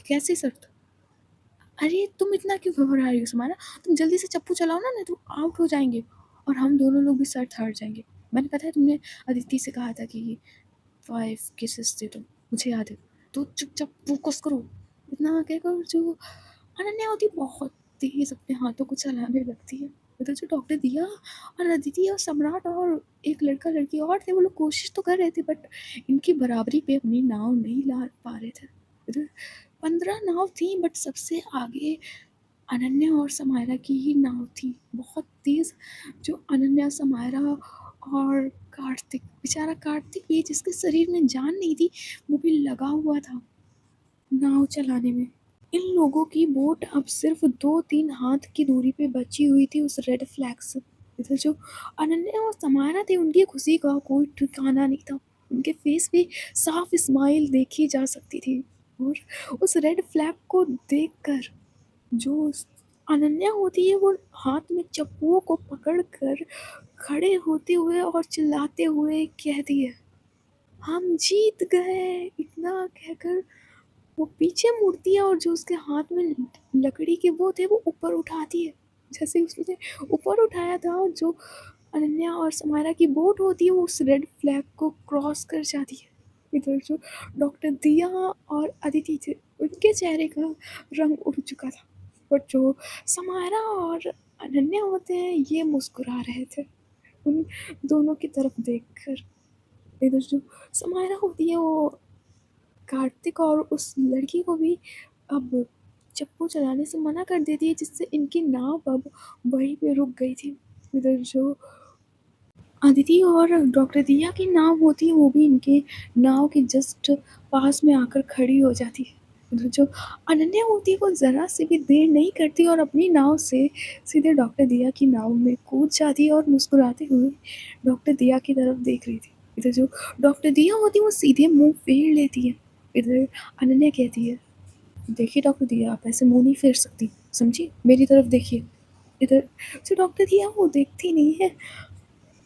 कैसी शर्त? अरे तुम इतना क्यों घबरा रही हो सुमाना, तुम जल्दी से चप्पू चलाओ ना, नहीं तो आउट हो जाएंगे और हम दोनों लोग भी शर्त हार जाएंगे। मैंने पता है तुमने अदिति से कहा था कि 5 केसेस थे, तो मुझे याद है, तो चुपचाप फोकस करो। इतना कहकर जो अनन्या होती बहुत तेज अपने हाथों को चलाने लगती है। उधर जो डॉक्टर दिया और अदिति और सम्राट और एक लड़का लड़की और थे, वो लोग कोशिश तो कर रहे थे बट इनकी बराबरी पे अपनी नाव नहीं ला पा रहे थे। इधर 15 नाव थी बट सबसे आगे अनन्या और समायरा की ही नाव थी, बहुत तेज। जो अनन्या, समायरा और कार्तिक, बेचारा कार्तिक भी जिसके शरीर में जान नहीं थी, वो भी लगा हुआ था नाव चलाने में। इन लोगों की बोट अब सिर्फ 2-3 हाथ की दूरी पे बची हुई थी उस रेड फ्लैग से। इधर जो अनन्या और समायरा थे, उनकी खुशी का कोई ठिकाना नहीं था, उनके फेस पे साफ स्माइल देखी जा सकती थी। और उस रेड फ्लैग को देखकर जो अनन्या होती है, वो हाथ में चप्पुओं को पकड़कर खड़े होते हुए और चिल्लाते हुए कहती है, हम जीत गए। इतना कहकर वो पीछे मुड़ती है और जो उसके हाथ में लकड़ी के वो थे वो ऊपर उठाती है। जैसे उसने ऊपर उठाया था, और जो अनन्या और समायरा की बोट होती है वो उस रेड फ्लैग को क्रॉस कर जाती है। इधर जो डॉक्टर दिया और अदिति थे, उनके चेहरे का रंग उड़ चुका था, बट जो समायरा और अनन्या होते हैं ये मुस्कुरा रहे थे उन दोनों की तरफ देखकर। इधर जो समायरा होती है वो कार्तिक और उस लड़की को भी अब चप्पू चलाने से मना कर देती है, जिससे इनकी नाव अब वहीं पे रुक गई थी। इधर जो अदिति और डॉक्टर दिया की नाव होती है वो भी इनके नाव के जस्ट पास में आकर खड़ी हो जाती है। इधर जो अनन्या होती है वो ज़रा सी भी देर नहीं करती और अपनी नाव से सीधे डॉक्टर दिया की नाव में कूद जाती है और मुस्कुराते हुए डॉक्टर दिया की तरफ देख रही थी। इधर जो डॉक्टर दिया होती है वो सीधे मुंह फेर लेती है। इधर अनन्या कहती है, देखिए डॉक्टर दिया, आप ऐसे मुंह नहीं फेर सकती, समझी, मेरी तरफ देखिए। इधर जो डॉक्टर दिया वो देखती नहीं है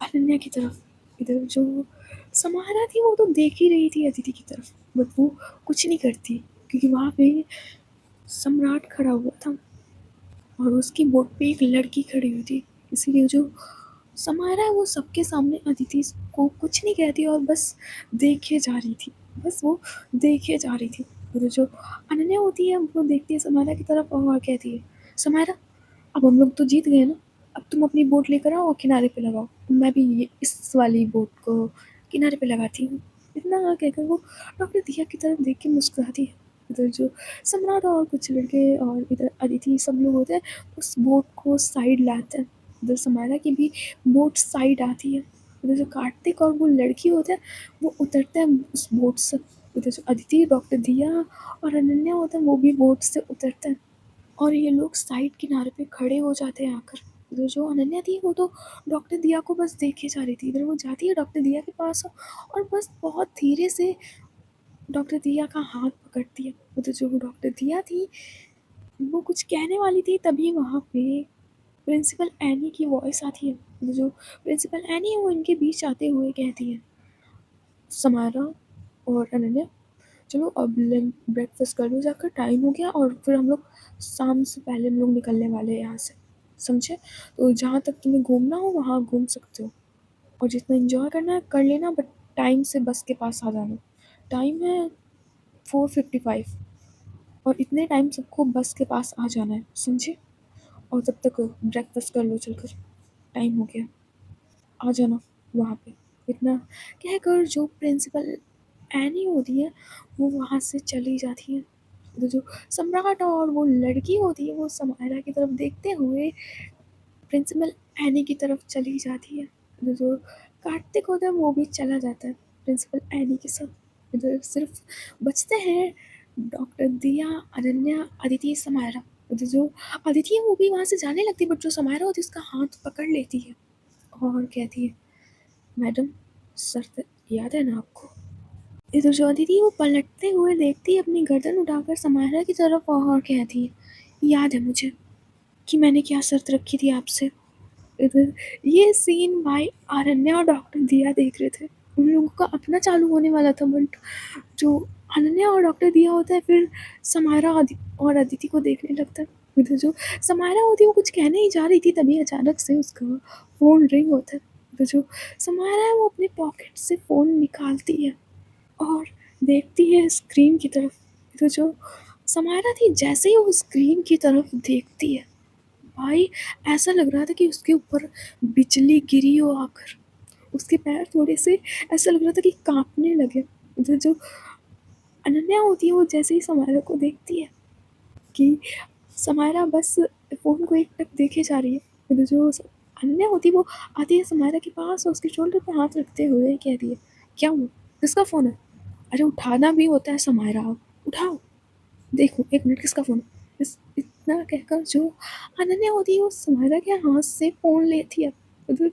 अनन्या की तरफ। इधर जो समारा थी वो तो देख ही रही थी अदिति की तरफ, बट वो कुछ नहीं करती, क्योंकि वहाँ पे सम्राट खड़ा हुआ था और उसकी बोट पे एक लड़की खड़ी हुई थी। इसीलिए जो समारा है वो सबके सामने अदिति को कुछ नहीं कहती और बस देखे जा रही थी, बस वो देखे जा रही थी। और जो अनन्या होती है वो देखती है समारा की तरफ और कहती है, समारा अब हम लोग तो जीत गए ना, अब तुम अपनी बोट लेकर आओ और किनारे पे लगाओ, मैं भी ये इस वाली बोट को किनारे पे लगाती हूँ। इतना कहकर वो डॉक्टर दिया की तरफ देख के मुस्कुराती है। इधर जो सम्राट और कुछ लड़के और इधर अदिति सब लोग होते हैं, उस बोट को साइड लाते हैं। इधर समारा की भी बोट साइड आती है। इधर जो कार्तिक और वो लड़की होते हैं वो उतरते हैं उस बोट से। इधर जो अदिति, डॉक्टर दिया और अनन्या होते हैं वो भी बोट से उतरते हैं और ये लोग साइड किनारे पे खड़े हो जाते हैं आकर। इधर जो अनन्या थी वो तो डॉक्टर दिया को बस देखे जा रही थी। इधर वो जाती है डॉक्टर दिया के पास और बस बहुत धीरे से डॉक्टर दिया का हाथ पकड़ती है। उधर जो डॉक्टर दिया थी वो कुछ कहने वाली थी, तभी वहाँ पे प्रिंसिपल एनी की वॉइस आती है। उधर जो प्रिंसिपल एनी है वो इनके बीच आते हुए कहती है, समारा और अनन्या, चलो अब ब्रेकफास्ट कर लो जाकर, टाइम हो गया और फिर हम लोग शाम से पहले हम लोग निकलने वाले हैं यहाँ से, समझे। तो जहाँ तक तुम्हें घूमना हो वहाँ घूम सकते हो और जितना एंजॉय करना है कर लेना, बट टाइम से बस के पास आ जाना। टाइम है 4:55 और इतने टाइम सबको बस के पास आ जाना है, समझे। और तब तक ब्रेकफास्ट कर लो चलकर, टाइम हो गया, आ जाना वहाँ पे। इतना कहकर जो प्रिंसिपल एनी होती है वो वहाँ से चली जाती है। तो जो सम्राट और वो लड़की होती है वो समायरा की तरफ देखते हुए प्रिंसिपल एनी की तरफ चली जाती है। तो जो कार्तिक होता है वो भी चला जाता है प्रिंसिपल एनी के साथ। इधर सिर्फ बचते हैं डॉक्टर दिया, अनन्या, अदिति, समायरा। तो जो अदिति है वो भी वहाँ से जाने लगती है, बट जो समायरा होती है उसका हाथ पकड़ लेती है और कहती है, मैडम सर याद है ना आपको? इधर जो अदिति वो पलटते हुए देखती है अपनी गर्दन उठाकर समायरा की तरफ और कहती है, याद है मुझे कि मैंने क्या शर्त रखी थी आपसे। इधर ये सीन भाई अनन्या और डॉक्टर दिया देख रहे थे। उन लोगों का अपना चालू होने वाला था, बट जो अनन्या और डॉक्टर दिया होता है फिर समायरा और अदिति को देखने लगता है। इधर जो समायरा होती है वो कुछ कहने ही जा रही थी, तभी अचानक से उसका फ़ोन रिंग होता है। तो जो समायरा है वो अपने पॉकेट से फ़ोन निकालती है और देखती है स्क्रीन की तरफ। तो जो समायरा थी जैसे ही वो स्क्रीन की तरफ देखती है भाई ऐसा लग रहा था कि उसके ऊपर बिजली गिरी हो आकर। उसके पैर थोड़े से ऐसा लग रहा था कि कांपने लगे। उधर जो अनन्या होती है वो जैसे ही समायरा को देखती है कि समायरा बस फ़ोन को एक टक देखे जा रही है। उधर जो अनन्या होती है वो आती है समायरा के पास और उसके शोल्डर पे हाथ रखते हुए कहती है, क्या हुआ, किसका फ़ोन है? अरे उठाना भी होता है समायरा, उठाओ, देखो 1 मिनट किसका फ़ोन है? इस इतना कहकर जो अनन्या होती है वो समायरा के हाथ से फ़ोन लेती है। उधर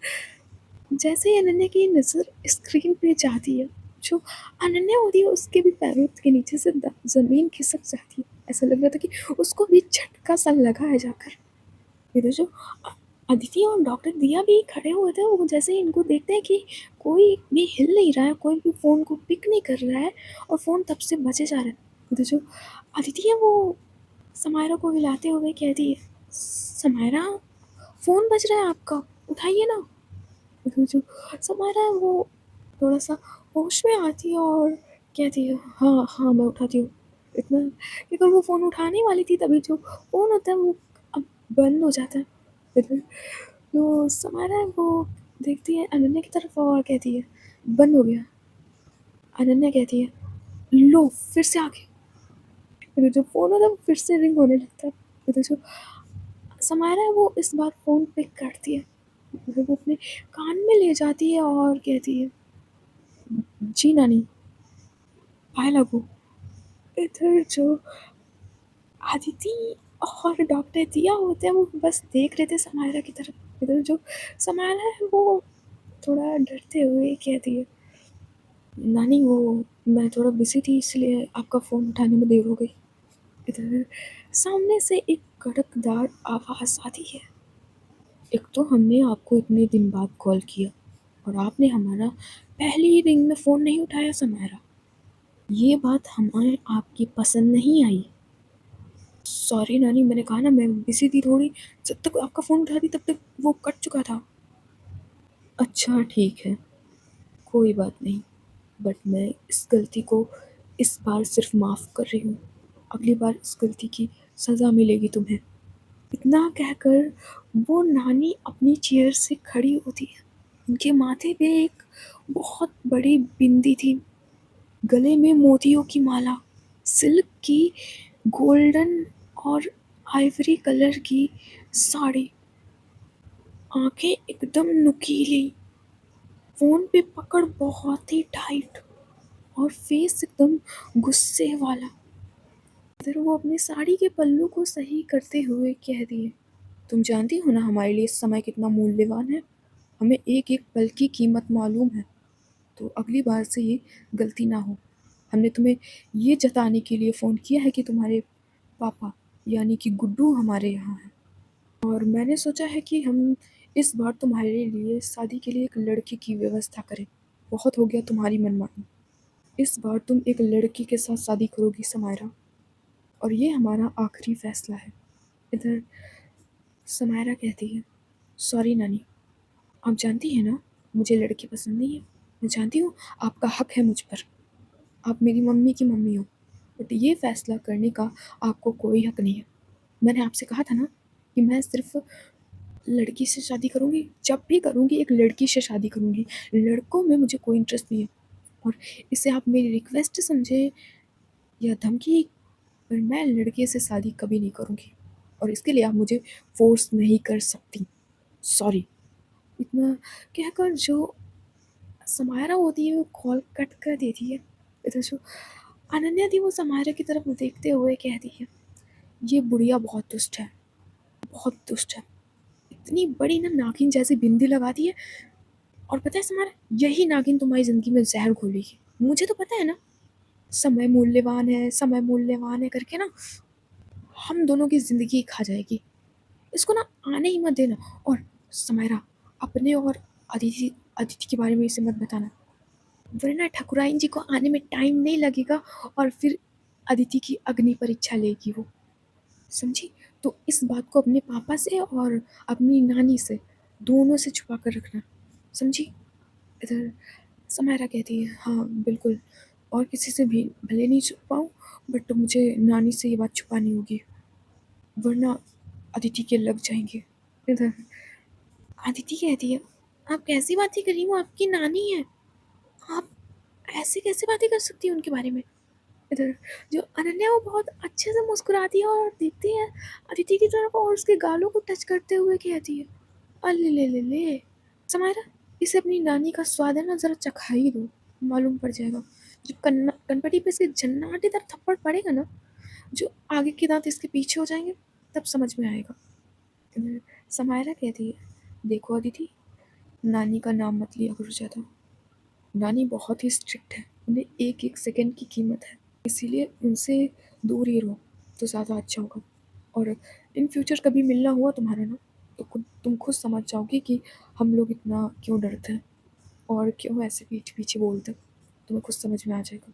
जैसे ही अनन्या की नज़र स्क्रीन पे जाती है, जो अनन्या होती है उसके भी पैरों के नीचे से ज़मीन खिसक जाती है। ऐसा लग रहा था कि उसको भी झटका सा लगा है जाकर। इधर जो अदिति और डॉक्टर दिया भी खड़े हुए थे, वो जैसे ही इनको देखते हैं कि कोई भी हिल नहीं रहा है, कोई भी फ़ोन को पिक नहीं कर रहा है और फ़ोन तब से बजे जा रहा है। इधर जो अदिति है वो समायरा को हिलाते हुए कहती है, समायरा फ़ोन बज रहा है आपका, उठाइए ना। इधर जो समायरा है वो थोड़ा सा होश में आती है और कहती है, हाँ हाँ मैं उठाती हूँ। इतना कि वो फ़ोन उठाने वाली थी तभी जो फ़ोन होता है वो अब बंद हो जाता है। इधर जो समायरा है वो देखती है अनन्या की तरफ और कहती है, बंद हो गया। अनन्या कहती है, लो फिर से आ गया। फिर जो फ़ोन होता है वो फिर से रिंग होने लगता है। फिर जो समायरा है वो इस बार फ़ोन पिक करती है, फिर वो अपने कान में ले जाती है और कहती है, जी नानी, पाए लागू। इधर जो अदिति और डॉक्टर दिया होते हैं वो बस देख रहे थे समायरा की तरफ। इधर जो समायरा है वो थोड़ा डरते हुए कहती है, नानी वो मैं थोड़ा बिजी थी इसलिए आपका फ़ोन उठाने में देर हो गई। इधर सामने से एक कड़कदार आवाज़ आती है, एक तो हमने आपको इतने दिन बाद कॉल किया और आपने हमारा पहली ही रिंग में फ़ोन नहीं उठाया समायरा। ये बात हमें आपकी पसंद नहीं आई। सॉरी नानी, मैंने कहा ना मैं बिज़ी थी थोड़ी, जब तक आपका फ़ोन उठा रही तब तक वो कट चुका था। अच्छा ठीक है, कोई बात नहीं, बट मैं इस गलती को इस बार सिर्फ माफ़ कर रही हूँ। अगली बार इस गलती की सज़ा मिलेगी तुम्हें। इतना कहकर वो नानी अपनी चेयर से खड़ी होती है। उनके माथे पे एक बहुत बड़ी बिंदी थी, गले में मोतियों की माला, सिल्क की गोल्डन और आइवरी कलर की साड़ी, आंखें एकदम नुकीली, फ़ोन पे पकड़ बहुत ही टाइट और फेस एकदम गुस्से वाला। फिर वो अपनी साड़ी के पल्लू को सही करते हुए कह दिए, तुम जानती हो ना हमारे लिए समय कितना मूल्यवान है, हमें एक एक पल की कीमत मालूम है, तो अगली बार से ये गलती ना हो। हमने तुम्हें ये जताने के लिए फ़ोन किया है कि तुम्हारे पापा यानी कि गुड्डू हमारे यहाँ हैं और मैंने सोचा है कि हम इस बार तुम्हारे लिए शादी के लिए एक लड़की की व्यवस्था करें। बहुत हो गया तुम्हारी मनमानी, इस बार तुम एक लड़की के साथ शादी करोगी समायरा, और ये हमारा आखिरी फैसला है। इधर समायरा कहती है, सॉरी नानी, आप जानती हैं ना मुझे लड़की पसंद नहीं है, मैं जानती हूँ आपका हक है मुझ पर, आप मेरी मम्मी की मम्मी हो, बट ये फ़ैसला करने का आपको कोई हक नहीं है। मैंने आपसे कहा था ना कि मैं सिर्फ़ लड़की से शादी करूँगी, जब भी करूँगी एक लड़की से शादी करूँगी। लड़कों में मुझे कोई इंटरेस्ट नहीं है। और इसे आप मेरी रिक्वेस्ट समझें या धमकी, पर मैं लड़के से शादी कभी नहीं करूँगी और इसके लिए आप मुझे फ़ोर्स नहीं कर सकती। सॉरी। इतना कहकर जो समायरा होती है वो कॉल कट कर देती है। इधर जो अनन्या थी वो समायरा की तरफ देखते हुए कहती है, ये बुढ़िया बहुत दुष्ट है, बहुत दुष्ट है। इतनी बड़ी ना नागिन जैसी बिंदी लगाती है और पता है समायरा, यही नागिन तुम्हारी ज़िंदगी में ज़हर घोलेगी। मुझे तो पता है ना, समय मूल्यवान है करके ना हम दोनों की ज़िंदगी खा जाएगी। इसको ना आने ही मत देना। और समायरा, अपने और अदिति अदिति के बारे में इसे मत बताना, वरना ठकुराइन जी को आने में टाइम नहीं लगेगा और फिर अदिति की अग्नि परीक्षा लेगी वो, समझी? तो इस बात को अपने पापा से और अपनी नानी से, दोनों से छुपा कर रखना, समझी? इधर समायरा कहती है, हाँ बिल्कुल, और किसी से भी भले नहीं छुपाऊँ, बट मुझे नानी से ये बात छुपानी होगी, वरना अदिति के लग जाएंगे। इधर अदिति कहती है, आप कैसी बातें कर रही हो, आपकी नानी है, आप ऐसे कैसे बातें कर सकती हैं उनके बारे में? इधर जो अनन्या वो बहुत अच्छे से मुस्कुराती है और देखती है अदिति की तरफ और उसके गालों को टच करते हुए कहती है, अले ले ले ले समायरा, इसे अपनी नानी का स्वाद है ना जरा चखा ही दो, मालूम पड़ जाएगा। जब कनपटी पे से जन्नाटेदार थप्पड़ पड़ेगा ना, जो आगे के दांत इसके पीछे हो जाएंगे, तब समझ में आएगा। इधर समायरा कहती है, देखो अदिति, नानी का नाम मत लिया करो ज़्यादा, नानी बहुत ही स्ट्रिक्ट है, उन्हें एक एक सेकंड की कीमत है, इसीलिए उनसे दूर ही रहो तो ज़्यादा अच्छा होगा। और इन फ्यूचर कभी मिलना हुआ तुम्हारा ना, तो तुम खुद समझ जाओगी कि हम लोग इतना क्यों डरते हैं और क्यों ऐसे पीठ पीछे बोलते हैं, तुम्हें खुद समझ में आ जाएगा।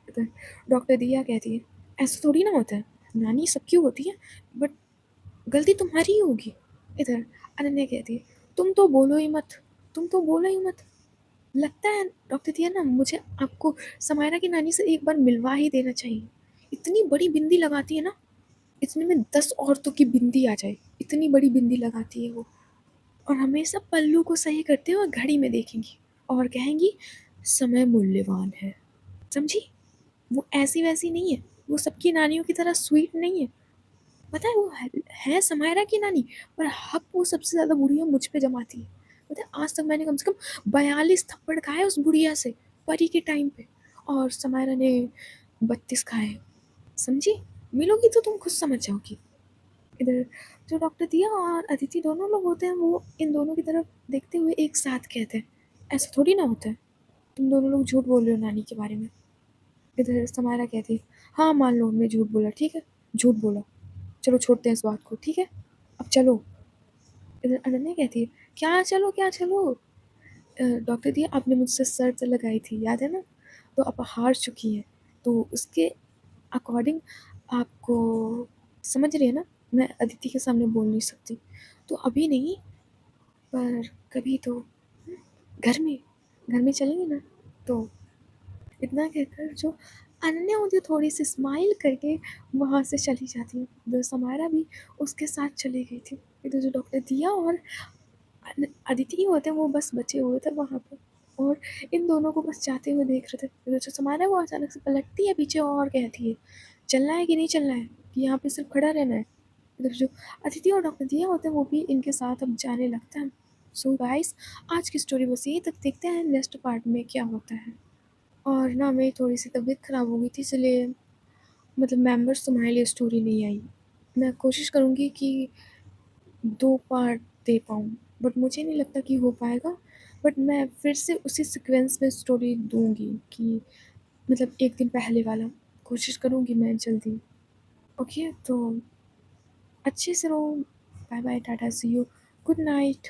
इधर डॉक्टर दिया कहती है, ऐसा थोड़ी ना होता है, नानी सबकी होती है, बट गलती तुम्हारी ही होगी। इधर अनन्या कहती है, तुम तो बोलो ही मत, तुम तो बोलो ही मत। लगता है डॉक्टर दिया ना, मुझे आपको समायरा की नानी से एक बार मिलवा ही देना चाहिए। इतनी बड़ी बिंदी लगाती है ना, इतने में 10 औरतों की बिंदी आ जाए, इतनी बड़ी बिंदी लगाती है वो। और हमेशा पल्लू को सही करते हुए घड़ी में देखेंगी और कहेंगी, समय मूल्यवान है, समझी? वो ऐसी वैसी नहीं है, वो सबकी नानियों की तरह स्वीट नहीं है। पता है वो है समायरा की नानी, पर हक वो सबसे ज़्यादा बुढ़िया मुझ पे जमाती है। पता है आज तक मैंने कम से कम 42 थप्पड़ खाए उस बुढ़िया से, परी के टाइम पे, और समायरा ने 32 खाए, समझी? मिलोगी तो तुम खुद समझ जाओगी। इधर जो डॉक्टर दिया और अदिति दोनों लोग होते हैं वो इन दोनों की तरफ देखते हुए एक साथ कहते हैं, ऐसा थोड़ी ना होता है, तुम दोनों लोग झूठ बोल रहे हो नानी के बारे में। इधर समायरा कहती है, हाँ मान लो हमने झूठ बोला, ठीक है, झूठ बोला, चलो छोड़ते हैं इस बात को, ठीक है, अब चलो। इधर अनन्या कहती है, क्या चलो? डॉक्टर दिया आपने मुझसे शर्त लगाई थी याद है ना, तो आप हार चुकी हैं, तो उसके अकॉर्डिंग आपको, समझ रही है ना, मैं अदिति के सामने बोल नहीं सकती, तो अभी नहीं, पर कभी तो घर में घर में चलेंगे ना, तो इतना कहकर जो अनन्या होती है थोड़ी सी स्माइल करके वहाँ से चली जाती है। जो समायरा भी उसके साथ चली गई थी। इधर जो डॉक्टर दिया और अदिति होते हैं वो बस बचे हुए थे वहाँ पे और इन दोनों को बस जाते हुए देख रहे थे। इधर जो समायरा है वो अचानक से पलटती है पीछे और कहती है, चलना है कि नहीं चलना है, कि यहाँ पे सिर्फ खड़ा रहना है? इधर जो अदिति और डॉक्टर दिया होते हैं वो भी इनके साथ अब जाने लगता है। सो गाइस, आज की स्टोरी बस यही तक, देखते हैं नेक्स्ट पार्ट में क्या होता है। और ना मेरी थोड़ी सी तबीयत ख़राब हो गई थी, इसलिए मतलब मेंबर्स तुम्हारे लिए स्टोरी नहीं आई। मैं कोशिश करूँगी कि 2 पार्ट दे पाऊँ, बट मुझे नहीं लगता कि हो पाएगा। बट मैं फिर से उसी सीक्वेंस में स्टोरी दूँगी कि मतलब 1 दिन पहले वाला, कोशिश करूँगी मैं जल्दी। ओके, तो अच्छे से रहो। Bye bye, tata, see you, good night.